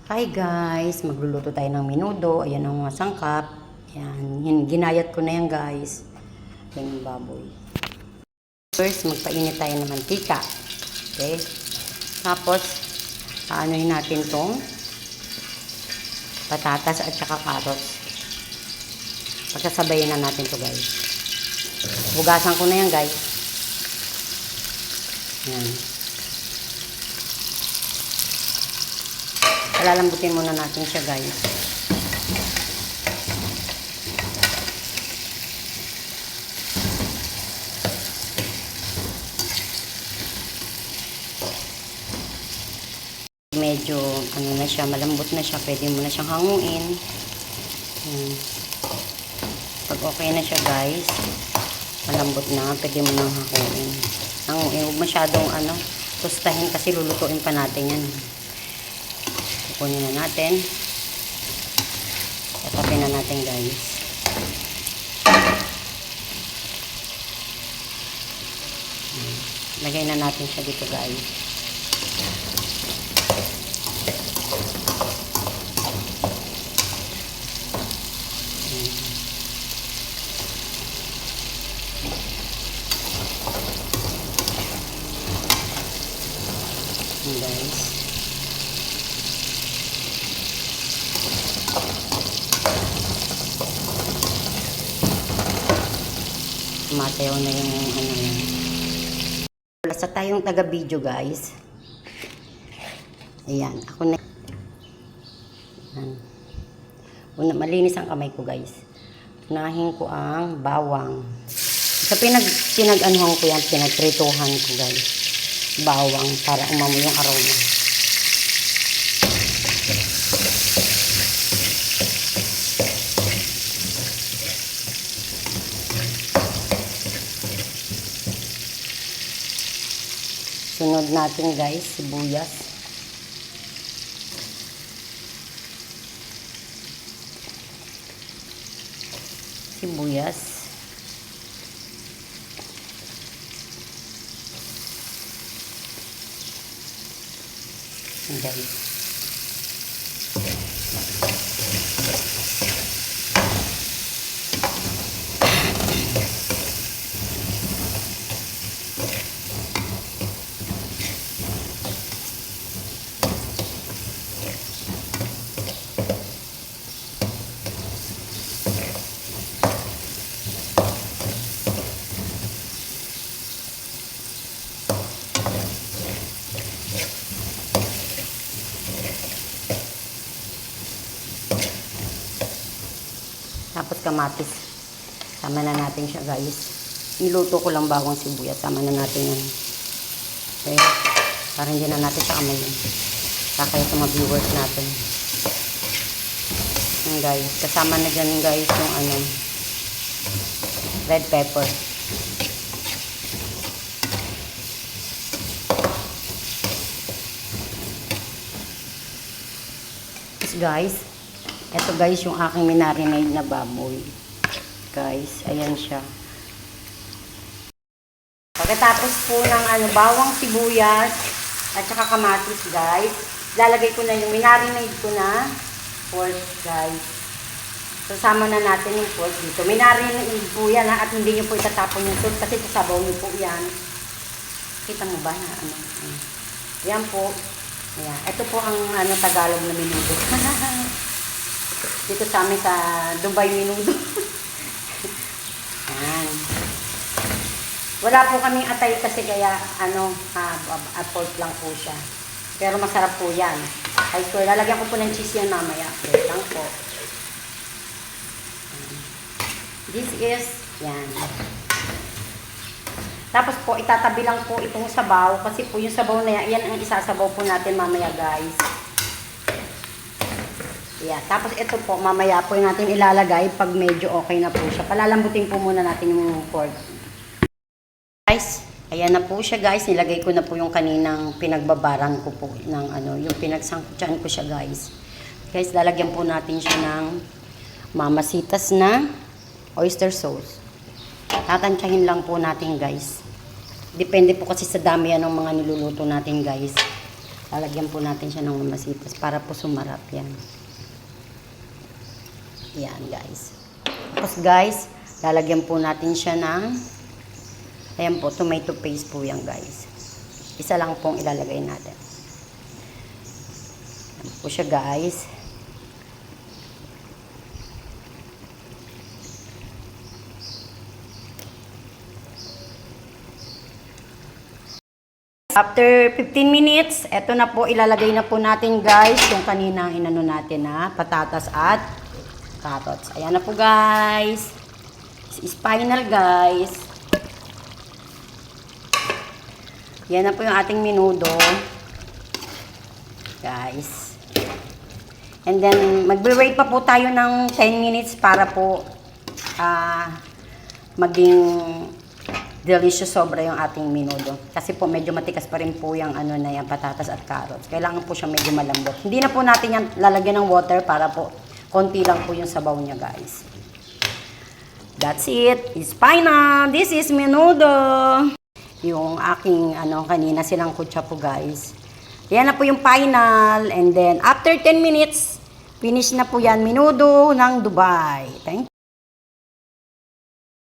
Hi guys, magluluto tayo ng menudo. Ayan ang mga sangkap. Ayan, ginayat ko na yan guys. Ayan yung baboy. First, magpainit tayo ng mantika. Okay? Tapos, aanohin natin tong patatas at saka carrots. Pagkasabayin na natin to guys. Hugasan ko na yan guys. Ayan. Lalambutin muna natin siya guys. Medyo ano na siya, malambot na siya, pwede mo na siyang hanguin. Pag okay na siya guys, malambot na, pwede mo nang hanguin. Huwag masyadong tustahin kasi lulutuin pa natin yan. Kunin na natin. Tatapin na natin guys. Lagay na natin siya dito guys. Guys. Matayaw na yung yan. Wala sa tayong taga-video guys. Ayan, ako na. Malinis ang kamay ko guys. Unahin ko ang bawang. Sa pinag-anuhan ko yan, pinagprituhan ko guys. Bawang para umamoy yung aroma. Sunod natin guys, sibuyas. Sibuyas. Guys. Tapos kamatis. Sama na natin siya guys. Niluto ko lang bawang sibuyas. Sama na natin yan. Okay. Para hindi na natin siya kamayin. Kaya sa mga viewers natin. Yan guys. Kasama na dyan guys yung red pepper. Tapos guys. Ito guys yung aking minarinade na baboy. Guys, ayan siya. Pagkatapos po ng bawang sibuyas at saka kamatis guys, lalagay ko na yung minarinade ko na pork guys. Sasama na natin yung pork dito. Minarinade po yan at hindi nyo po itatapon yung sauce kasi sasabaw nyo po yan. Kita mo ba na Yan po. Ayan. Ito po ang Tagalog na menudo. Dito sa amin sa Dubai menudo. Ayan. Wala po kaming atay kasi kaya pork lang po siya. Pero masarap po yan. Ay so, lalagyan ko po ng cheese yan mamaya. Wait lang po. This is, yan. Tapos po, itatabi lang po itong sabaw. Kasi po yung sabaw na yan ang isasabaw po natin mamaya guys. Yeah, tapos ito po, mamaya po natin ilalagay pag medyo okay na po siya. Palalambutin po muna natin yung pork. Guys, ayan na po siya guys. Nilagay ko na po yung kaninang pinagbabaran ko po ng yung pinagsangkutsan ko siya guys. Guys, lalagyan po natin siya ng mamasitas na oyster sauce. Tatansyahin lang po natin guys. Depende po kasi sa dami yan ng mga niluluto natin guys. Lalagyan po natin siya ng mamasitas para po sumarap yan. Yan guys. Tapos guys, lalagyan po natin siya ng, ayan po, tomato paste po yan guys. Isa lang pong ilalagay natin. Ayan po siya guys. After 15 minutes, eto na po, ilalagay na po natin guys yung kaninang inano natin na patatas at carrots. Ayan na po guys. Spinal guys. Yan na po yung ating menudo. Guys. And then, magbe-wait pa po tayo ng 10 minutes para po maging delicious sobra yung ating menudo. Kasi po medyo matikas pa rin po yung ano na yan, patatas at carrots. Kailangan po siya medyo malambot. Hindi na po natin yan lalagyan ng water para po konti lang po yung sabaw niya guys. That's it. It's final. This is menudo. Yung aking ano kanina silang kutsa po guys. Yan na po yung final. And then after 10 minutes, finish na po yan menudo ng Dubai. Thank you.